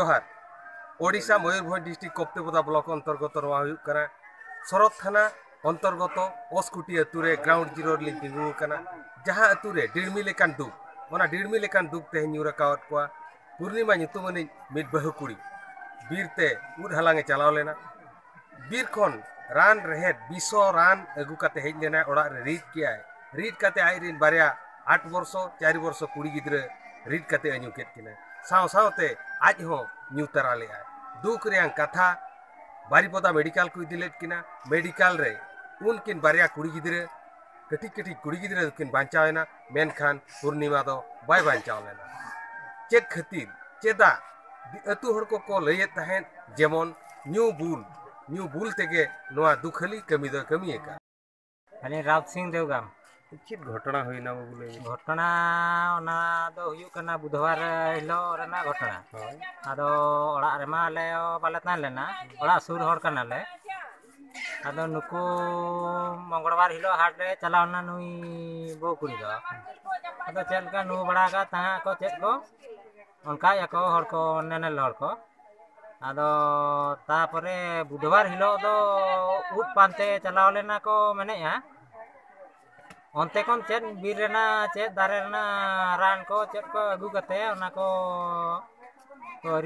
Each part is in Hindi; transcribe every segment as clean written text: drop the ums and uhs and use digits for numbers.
जोहार ओडिशा मयूरभंज डिस्ट्रिक्ट कोप्तेबोदा ब्लॉक अंतर्गत शरद थाना अंतर्गत ओसकुटी अतुरे ग्राउंड जीरो तिंगू जहाँ अतुरे डिड़मी लेकान दुख ओना डिड़मी लेकान दुख तेज ᱧᱩᱨᱟᱠᱟᱣᱟᱫ ᱠᱚᱣᱟ पूर्णिमा ᱧᱩᱛᱩᱢᱟᱱᱤᱡ ᱢᱤᱫ ᱵᱟᱹᱦᱩ ᱠᱩᱲᱤ बीरते उद हालांगे चलाव लेना बीर खन रान रेहेद बिसो रान अगू काते हेज लेना ओड़ा रे रीड काते आई रिन बारिया 8 वर्ष 4 वर्ष कुड़ी गिद्रे रीड काते अñu केत किना साव सावते आज हो ᱧᱩ तरा ले आय दुख रेंग कथा बारीपदा मेडिकल को इदिलेट किना मेडिकल रे उनकिन बारिया कुड़ी गिद्रे कटी कटी कुड़ी गिद्रे किन बांचावेना मेनखान पूर्णिमा दो बाय बांचाव लेना चेत खातिर चेदा अतु हर को लयत तहन जेमन न्यू बुल तेगे नोआ दुखली कमी दो कमी का अने राउत सिंह देवगाम चित घटना होइना बोले घटना ओना दो हुयु कना बुधवार हिलो रेना घटना आदो ओड़ा रेमा ले बाले तान लेना ओड़ा सुर हर कना ले आदो नुकु मंगलवार हिलो हाट रे चलावना नुई बो कुड़ी दो आदो चेल का नु बड़ा का ता को चेत को उनका याको हर को नेनेल हर को आदो तापरे बुधवार हिलो दो उठ पानते चलाव लेना को मने या onte kon chet bir rena chet dare rena ran ko chet ko agu kate ona ko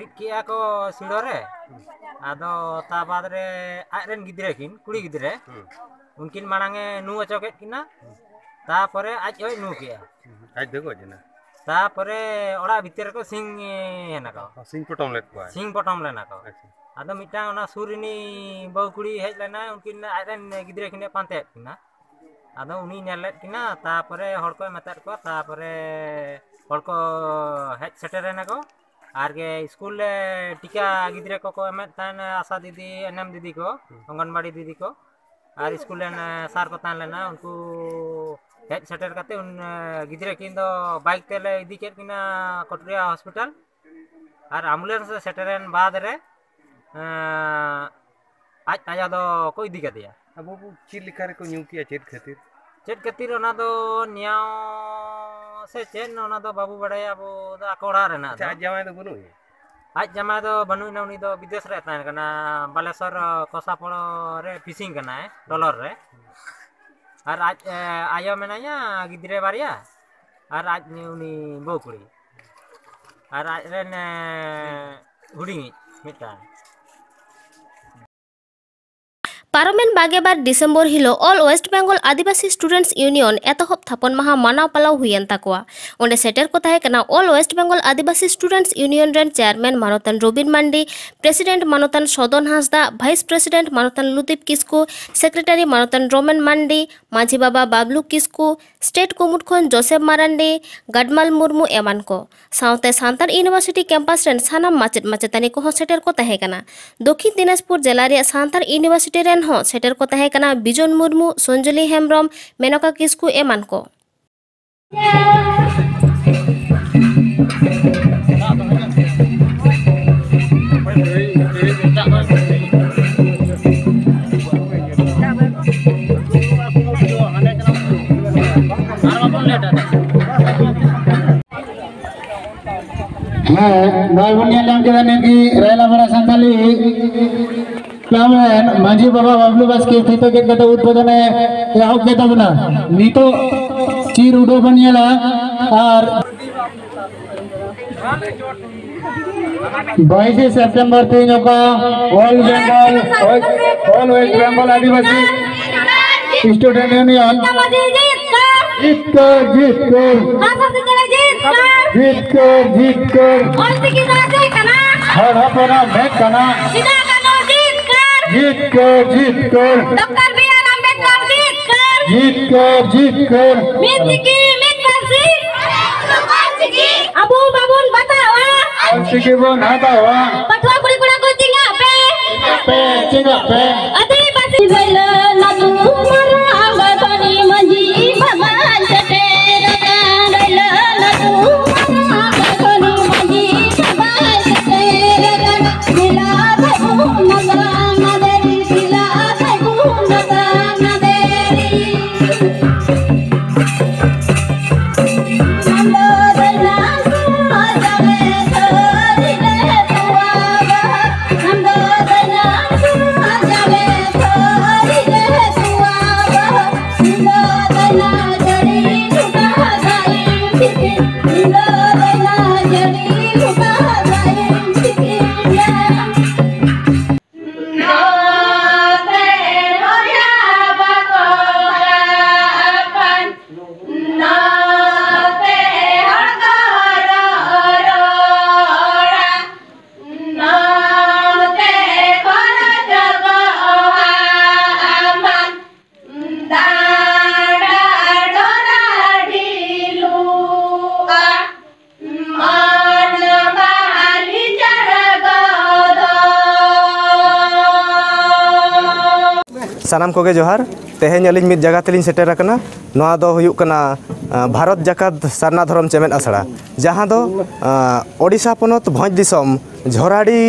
rikia ko sidore ado ta bad re aren gidre kin kuri gidre unkin manange nu achoket kina ta pore aj oi nu kia aj dego jena ta pore ora bhitere ko sing hena ko sing potom let ko sing potom lena ko ado mitang ona surini bau kuri hej lena unkin aren gidre kine pante kina आदो उनी नेलेट किना तापरे हर को मेतार को तापरे हर को हेड सेटरेना को आर के स्कूल ले टीका गिद्रे को एमेत तान आशा दीदी एनएम दीदी को अंगनवाड़ी दीदी को आर स्कूल ले सार को तान लेना उनको हेड सेटर करते उन गिद्रे किन दो बाइक तेले इदी केट किना कोटरिया हॉस्पिटल आर एम्बुलेंस सेटरेन बाद रे आज आया दो को इदी कर दिया अब चित लिखा को न्यू किया चेत खातिर ओना दो न्याव से चेन ओना दो बाबू बड़े अब अकोड़ा रेना आज जमाय दो बनु आज जमाय दो बनु ना उनी दो विदेश रे तान कना बालेश्वर कोसापड़ रे फिशिंग कना है डॉलर रे और आज आयो मेनाया गिद्रे बारिया और आज उनी बोकुड़ी और आज रेन हुडिंगी मिटा पारमेन बागेबार डिसेम्बर हिलो all West Bengal Adivasi students union एतहब Thapan माहा मानाव पालाव हुयन ताकोआ ओंडे सेटर को ताहे कना all West Bengal Adivasi students union रेन चेयरमैन मानतन रबिन मांडी प्रेसिडेंट मानतन सदन हांसदा भाइस प्रेसिडेंट मानतन लुदीप किस्कू सेक्रेटारी मानतन रोमेन मांडी माझी बाबा बाबलू किस्कू स्टेट कुमुट खन जोसेफ मारांडी गडमाल मुर्मू एमान को साउते सांतार यूनिवर्सिटी कैंपस रेन सानाम माचेत माचेतानी को सेटर को ताहे कना दक्षिण दिनाजपुर जिला रे सांतार यूनिवर्सिटी रेन हो सेटर को ताहे कना बिजन मुर्मू संजली हेम्ब्रम मेनका किस्कू एमान को माझी बाबा बाबलू बस के थीतो के कत उद्बोधन एहब के तबना नीतो चीर उडो बनियला और 22 सितंबर 3 को ऑल वेस्ट बंगाल आदिवासी स्टूडेंट यूनियन जीत कर हर अपना मैं कना जीत कर डॉक्टर बी.आर. अम्बेडकर जीत कर अबू बाबून बतावा सिके बोन हटावा पटवा कुड़ी कुड़ा को चिंगा पे आदिवासी भइल नतु मरा गतनी मंजी भगवान चटेर गाडल नतु मरा गतनी मंजी भगवान चटेर गाडल मिला भगु नगरा नदेरी मिला भगु नगरा नदेरी नंदरला सानाम कोगे जोहार तेहें अलिंग मिद जगह तेलिंग सेटेर अकना नोआ दो हुयुक कना भारत जाकात सारना धरम चेमेद आसड़ा जहाँ दो ओडिशा पोनोत भोज दिसम झोराडी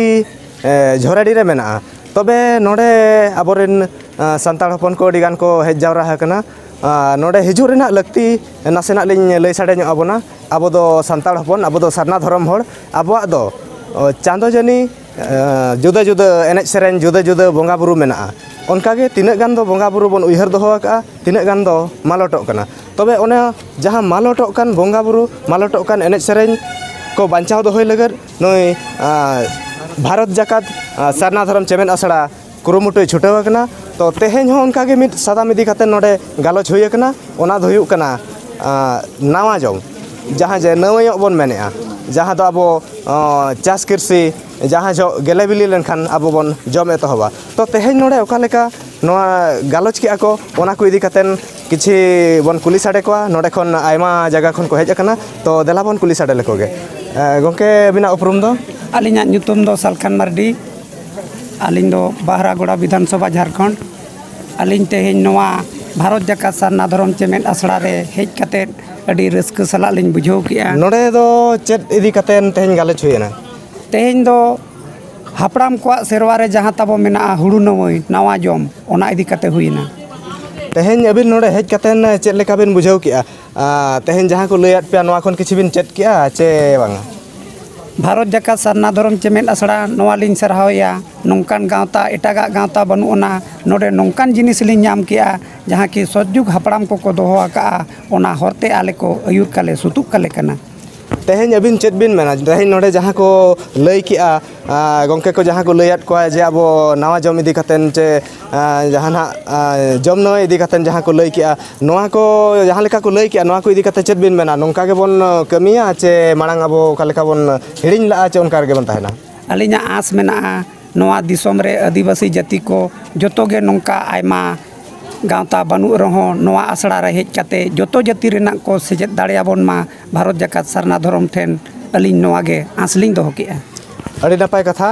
रे मेना तबे नोडे आबोरेन संताल हपन को अडिगान को हेज जावरा हकना नोडे हिजु रेना लक्ति नासेना लिंग लई साडे ᱧᱚᱜ आबोना आबो दो संताल हपन आबो दो सारना धरम होड़ आबोआ दो चांदो जनी जुदा जुदा एनेज सेरेन जुदा जुदा बोंगा बुरु मेना उनकागे तीना गान दो बोंगा बुरु बन उयहर दोहो आका तीना गान दो मालोटोक कना तबे ओने जहां मालोटोक कान बोंगा बुरु मालोटोक कान एनेज सेरेन को बांचाव दोहोय लगत नय भारत जाकात सारना धरम चेमेद आसड़ा कुरुमुटुय छुटाव कना तो तेहें हो उनकागे मिद सादाम इदी काते नोडे गालोच हुय कना ओना दो हुयुक कना नावा जम जहाँ जे नवयक बन मेनेआ जहाँ दो आबो चास कृषि जहाँ जो गेले बिली लेनखान आबो बन जम एतहबा तो तेहें नोडे ओका लेका नोआ गालोच किया को ओना को इदी कातेन किछि बन कुली साडे कोआ नोडे खन आयमा जगह खन को हेज अकना तो देला बन कुली साडे लेकोगे गोंके बिना उपरुम दो आलिना ᱧᱩᱛᱩᱢ ᱫᱚ सालखान मार्डी आलिन दो बाहरागोड़ा विधानसभा झारखंड आलिन तेहें नोआ भारत जाकात सारना धरम चेमेद आसड़ा रे हेज काते अडी रस्क सला लिन बुझाव किया नोडे दो चेद इदी कातेन तेहें गालोच हुयना तेहें दो हापड़ाम को सेरवा रे जहाँ ताबो मेना हुड़ू नवई नावा जम ओना इदी काते हुयना तेहें अबिन नोडे हेज कातेन चेद लेका बिन बुझाव किया तेहें जहाँ को लैयात पे नोआ खन किछि बिन चेद किया चे बांगा भारत जाकात सारना धरम चेमेद आसड़ा नोआ लिन सरहावया नोंकान गावता एटागा गावता बनुना नोडे नोंकान जिनिस लिन नाम किया जहाँ कि सतजुग हापड़ाम को दोहो आका ओना हरते आले को अयुर काले सुतुक काले कना तेहें अबिन चेद बिन मेना तेहें नोडे जहाँ को लई किया गोंके को जहाँ को लैयात को जे आबो नावा जम इदी कातेन चे जहाना जम नय इदी कातेन जहाँ को लई किया नोआ को जहाँ लेका को लई किया नोआ को इदी काते चेद बिन मेना नोंका गे बन कमिया चे मांग आबो का लेका बन हिड़िन ला चे उनका गे बन ताहेना आलिना आस मेना नोआ दिसोम रे आदिवासी जाति को जतो गे नोंका आयमा गावता बनु रहो नोआ आसड़ा रे हेज काते जतो जाति रेना को सेजेद दाड़ेयाबन मा भारत जाकात सारना धरम ठेन अलिन नोआ गे आसलिन दोहो किया अड़ी नपाय कथा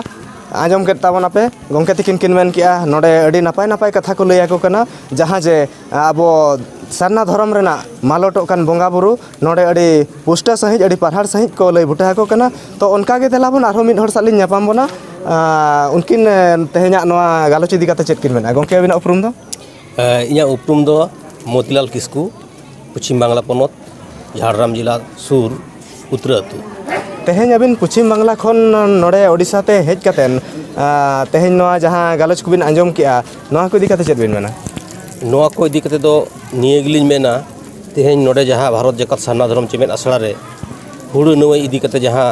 आजम के ताबना पे गोंके तिकिन किन मेन किया नोडे अड़ी नपाय नपाय कथा को लैया को कना जहाँ जे आबो सारना धरम रेना मालोटो कान बोंगा बुरु नोडे अड़ी पुष्टा सहित अड़ी पारहार सहित को लई बुटा को कना तो उनका गे देलाबन आरो मिद हर सालिन ᱧᱟᱯᱟᱢ बना उनकिन तेहेंया नोआ गालोच इदी काते चेद किन मेना गोंके अबिना उपरुम दो इया उपरुम दो मोतीलाल किस्कू पश्चिम बांग्ला पोनोत झारग्राम जिला सुर उत्तर अतु तेहें अबिन पश्चिम बांग्ला खन नोडे ओडिशा ते हेज कातेन तेहें नोआ जहाँ गालोच को बिन आंजम किया नोआ को इदी काते चेद बिन मेना नोआ को इदी काते दो निये गिलिन मेना तेहें नोडे जहाँ भारत जाकात सारना धरम चेमेद आसड़ा रे हुड़ू नवई इदी काते जहाँ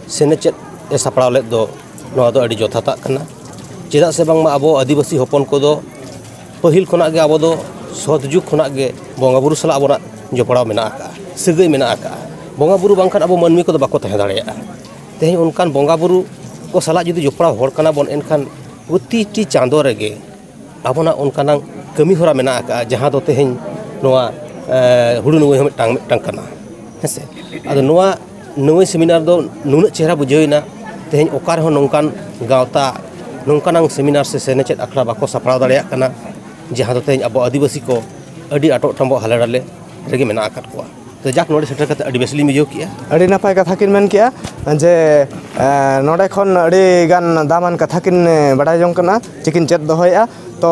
सेनेचेद ए सापड़ाव लेद दो नोआ दो अडी जथाता कना चेदा से बांगमा आबो आदिवासी हपन को दो पहिल खना गे आबो दो सतजुग खना गे बोंगा बुरु सला आबोना जपड़ाव मेना आका सगई मेना आका बोंगा बुरु बांखान आबो मानमी को बाको तहे दाड़ेया तेहें उनकान बोंगा बुरु को सला जुदी जपड़ाव होड़ कना बन एनखान प्रतिटी चांदो रेगे आबोना उनकाना कमी होरा मेना आका जहाँ दो तेहें नोआ हुड़ू नवई हो मिटांग कना हेसे आदो नोआ नवई सेमिनार दो नुना चेहरा बुझाइना तेहें ओका रहो नोंकान गावता नोंकानांग सेमिनार से सेनेचेद आखड़ा बाको सापड़ाव दाड़ेया कना जहाँ दो तेहें आबो आदिवासी को अड़ी आटो ठम्बो हालेडाले रेगे मेना आकाद कोआ तो जाक नोडे सेटर काते अड़ी बेसली मिजो किया अड़ी नपाय कथा किन मेन किया जे नोडे खन अड़ी गान दामान कथा किन बड़ाय जंग कना चिकिन चेद दोहोया तो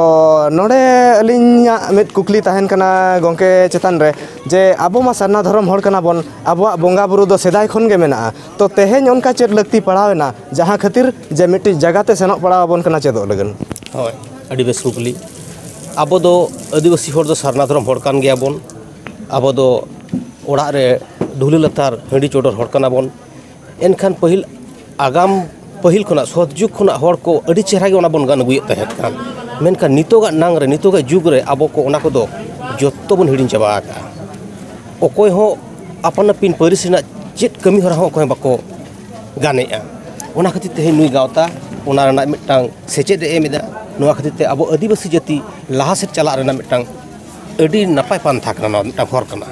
नोडे अलिnya मिद कुकली ताहेन कना गोंके चेतान रे जे आबो मा सारना धरम होड़ कना बन आबोआ बोंगा बुरु दो सेदाय खन गे मेना तो तेहें उनका चेद लगती पड़ावेना जहाँ खातिर जे मिट्टी जगह ते सेनोक पड़ाव बन कना चेदो लगन होय अड़ी बेस कुकली आबो दो आदिवासी होड़ दो सारना धरम होड़ कान गया बन आबो दो ओड़ा रे ढुली लतार हंडी चोडर होड़ कना बन एनखान पहिल आगाम पहिल खना सतजुग खना होड़ को अड़ी चेहरा गे ओना बन गान अगुयेद तहेत कान मेनखान नितोगा नांग रे नितोगा जुग रे आबो को ओना को दो जत्तो बन हिडिन चाबा आका ओकोय हो अपन पिन परिस रेना चेद कमी होरा हो ओकोय बाको गानेया ओना खातिर तेहें नुई गावता ओना रेना मिटांग सेचेद ए एमेदा नोआ खातिर ते आबो आदिवासी जाति लाहा सेद चला रेना मिटांग अड़ी नपाय पान्था कना मिटांग हर कना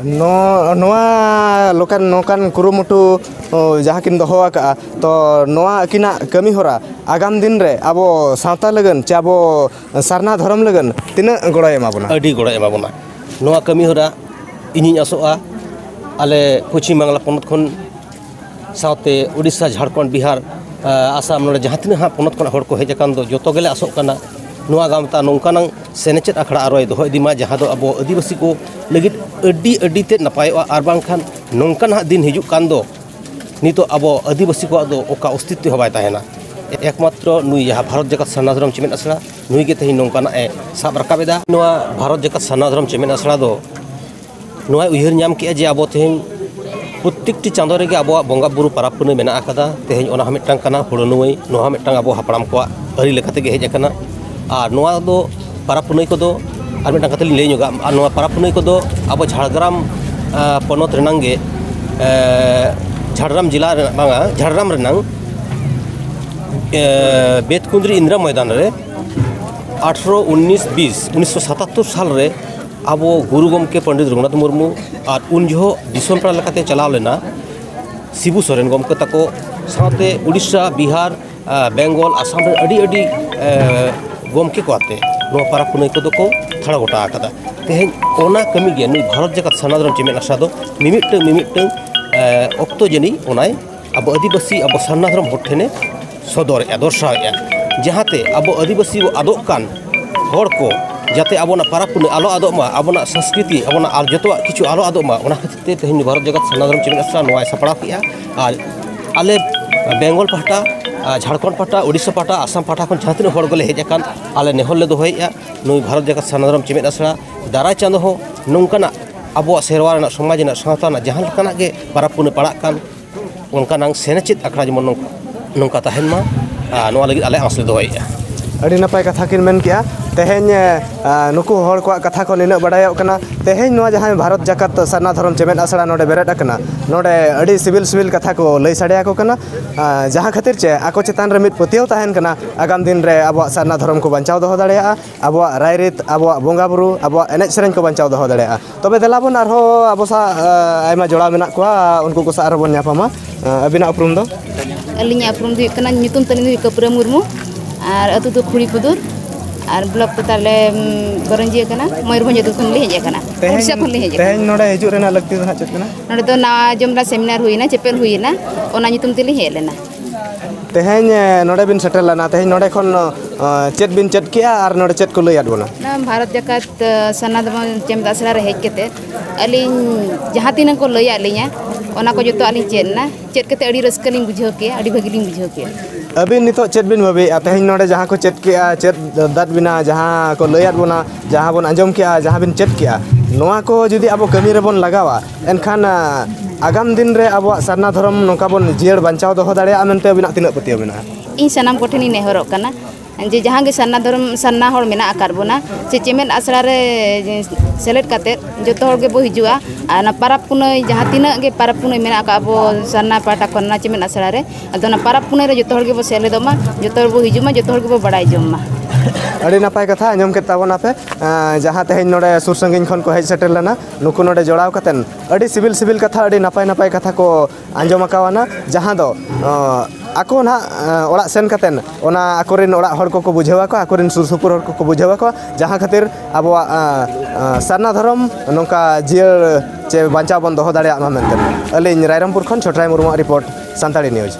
नोआ लोकान नोकान कुरुमुटु जहाँ किन दोहो आका तो नोआ अकिना कमी होरा आगाम दिन रे आबो सावता लगन चे आबो सारना धर्म लगन तिना गड़ो एमाबोना अडी गड़ो एमाबोना नोआ कमी होरा इनिं आसोआ आले पश्चिम बांगला पनत खन सावते उड़ीसा झारखंड बिहार आसाम नोडे जहाँ तिना पनत खन हड़ को हेज अकान दो जतो गेले आसोग काना नोआ गामता नोंकानां सेनेचेद आखड़ा आरोय दोहो इदिमा जहाँ दो आबो आदिवासी को लगित अड्डी अड्डी ते नपायोआ आर बांखान नोंकान दिन हिजुग कान दो नितो आबो आदिवासी को दो ओका अस्तित्व हबाय ताहेना एकमात्र नुई जहाँ भारत जगत सारना धर्म चेमेद आसड़ा नुई के तेहिं नोंकाना ए साब राकाबेदा नोआ भारत जगत सारना धर्म चेमेद आसड़ा दो नोआ उयहर ᱧᱟᱢ ᱠᱮᱜᱼᱟ ᱡᱮ ᱟᱵᱚ ᱛᱮᱦᱮᱧ ᱯᱨᱚᱛᱛᱮᱠᱴᱤ ᱪᱟᱸᱫᱳ ᱨᱮᱜᱮ ᱟᱵᱚᱣᱟᱜ ᱵᱚᱸᱜᱟ ᱵᱩᱨᱩ ᱯᱟᱨᱟᱵᱽ ᱯᱩᱱᱟᱹᱭ ᱢᱮᱱᱟᱜ ᱟᱠᱟᱫᱟ ᱛᱮᱦᱮᱧ ᱚᱱᱟ ᱦᱚᱸ ᱢᱤᱫᱴᱟᱝ ᱠᱟᱱᱟ ᱦᱩᱲᱩ ᱱᱩᱣᱟᱹᱭ ᱱᱚᱣᱟ ᱦᱚᱸ ᱢᱤᱫᱴᱟᱝ ᱟᱵᱚ ᱦᱟᱯᱲᱟᱢ ᱠᱚᱣᱟᱜ ᱟᱹᱨᱤ ᱞᱮᱠᱟ ᱛᱮᱜᱮ ᱦᱮᱡ ᱟᱠᱟᱱᱟ ᱟᱨ ᱱᱚᱣᱟ ᱫᱚ ᱯᱟᱨᱟᱵᱽ ᱯᱩᱱᱟᱹᱭ ᱠᱚᱫᱚ ᱟᱨ ᱢᱤᱫᱴᱟᱝ ᱠᱟᱛᱷᱟ ᱞᱤᱧ ᱞᱟᱹᱭ ᱧᱚᱜᱟ ᱟᱨ ᱱᱚᱣᱟ ᱯᱟᱨᱟᱵᱽ ᱯᱩᱱᱟᱹᱭ ᱠᱚᱫᱚ ᱟᱵᱚ ঝাড়গ্রাম ᱯᱚᱱᱚᱛ ᱨᱮᱱᱟᱝ ᱜᱮ ঝাড়গ্রাম ᱡᱮᱞᱟ ᱨᱮᱱᱟᱜ ᱵᱟᱝᱟ ঝাড়গ্রাম ᱨᱮᱱᱟᱝ बेतकुंद्री इंदिरा मैदान रे 18-19-20-1977 साल रे अब गुरु गमके पंडित रघुनाथ मुर्मू और उन जो दिसोम पड़ा लेकाते चलाव लेना शिबू सोरेन गमके तको साथे उड़ीसा बिहार बेंगल आसाम रे अडी अडी गमके को आते नो पारा पुनई को दो को थड़ा गोटा आकादा तेहेन ओना कमी गे नुई भारत जगत सारना धर्म चेमेद आसड़ा दो मिमिट ऑक्तो जनी ओनाय अब आदिवासी अब सारना धर्म हर ठेने सदर दर्शावे जहाँते अब आदिवासी आदोग कान हर को जाते आबोना पाराब पुनई आलो आदोमा आबोना संस्कृति आबोना आर जतोआ किछु आलो आदोमा ओना खातिर ते तेहेन भारत जगत सारना धर्म चेमेद आसड़ा नोआ सपड़ा किया और आले बेंगल पाहटा झारखंड पाहटा उड़ीसा पाहटा आसाम पाहटा खन जहाँ तिना हर गले हेज आकान आले नेहर ले दोहोएआ नुई भारत जगत सारना धर्म चेमेद आसड़ा दाराय चांदो हो नोंकाना आबोआ सेरवा रेना समाज रेना सावता रेना जहाँ लेकानाग गे पाराब पुनई पड़ाग कान ओनकानां सेनेचेद आखड़ा जेमन नौका तहन मा नोआ लगी आले आसले दोहोएआ अड़ी नपाय कथा किन मेन किया तेहेन नुकु हर को कथा को निना बडायोग कना तेहेन नोआ जहाँ भारत जगत सारना धर्म चेमेद आसड़ा नोडे बेरेद अकना नोडे अड़ी सिविल सिविल कथा को लई साड़िया को कना जहाँ खातिर चे आको चेतान रे मिद पतियाव तहन कना आगाम दिन रे अब सारना धर्म को बचाव दोहो दाड़ेया अब रायरित अब बोंगा बुरु अब एनेज सेरेन को बचाव दोहो दाड़ेया तबे देलाबन आरो अब सा आयमा जोड़ा मेना कोआ उनको को सा आरोबन ᱧᱟᱯᱟᱢᱟ अबिना उपरुम दो अलिᱧ उपरुम ᱫᱚ ᱠᱟᱱᱟ ᱧᱩᱛᱩᱢ ᱛᱟᱹᱞᱤᱧ ᱫᱚ ᱠᱟᱯᱩᱨᱟ मुर्मू और अतु तो खुड़ी पुदुर और ब्लॉक तो ताले गरंजी कना मयूरभंज अतु खन ले हेज कना उड़ीसा खन ले हेज तेहेन नोडे हिजु रेना लगती दो चेत कना नोडे तो ना जमरा सेमिनार हुईना चेपेल हुईना ओना ᱧᱩᱛᱩᱢ तेली हेज लेना तेहेन नोडे बिन सेटल लाना तेहेन नोडे खन चेत बिन चेत किया और नोडे चेत को लैयाद बोना ना भारत जगत सारना धर्म चेमेद आसड़ा रे हेज केते अलिñ जहाँ तीन को लैया लिña ओना को जतो अलिñ चेतना चेत केते अड़ी रस्का लिñ बुझाव के अड़ी भागी लिñ बुझाव के अबिन नितो चेत बिन भाबी तेहेन नोडे जहाँ को चेत किया चेत दाद बिना जहाँ को लैयाद बोना जहाँ बन आंजम किया जहाँ बिन चेत किया नोआ को जुदी अब कमी रे बन लगावा एनखान आगाम दिन रे अब सारना धर्म नोका बन जियर बचाव दोहो दाड़ेया मेनते अबिना तिना पतिया मेना इन सनाम कोठेनी नेहरोग कना जे जहाँ के सारना धर्म सारना हर मेना आकार बोना से चेमेद आसड़ा रे सेलेट काते जतो हर के बो हिजुआ आ ना पाराब पुनई जहाँ तीना के पाराब पुनई मेना का अब सारना पाटा खन्ना चेमेद आसड़ा रे अदो ना पाराब पुनई रे जतो हर के बो सेलेदोमा जतो हर बो हिजुमा जतो हर के बो बड़ाई जोमा अड़ी नपाय कथा आंजम के ताबोना पे जहाँ तेहेन नोडे सुर संगिन खन को हेज सेटर लेना नुकु नोडे जोड़ाव कतेन अड़ी सिविल सिविल कथा अड़ी नपाय नपाय कथा को आंजम आकावाना जहाँ दो आको ना ओड़ा सेन कतेन ओना आकोरिन ओड़ा हर को बुझावा को आकोरिन सुर सुपुर हर को बुझावा को जहाँ खातिर अब सारना धर्म नोंका जियर चे बचाव बन दोहो दाड़ेया मा मेनते अलिñ रायरमपुर खन छोटराय मुर्मू रिपोर्ट सानताड़ी न्यूज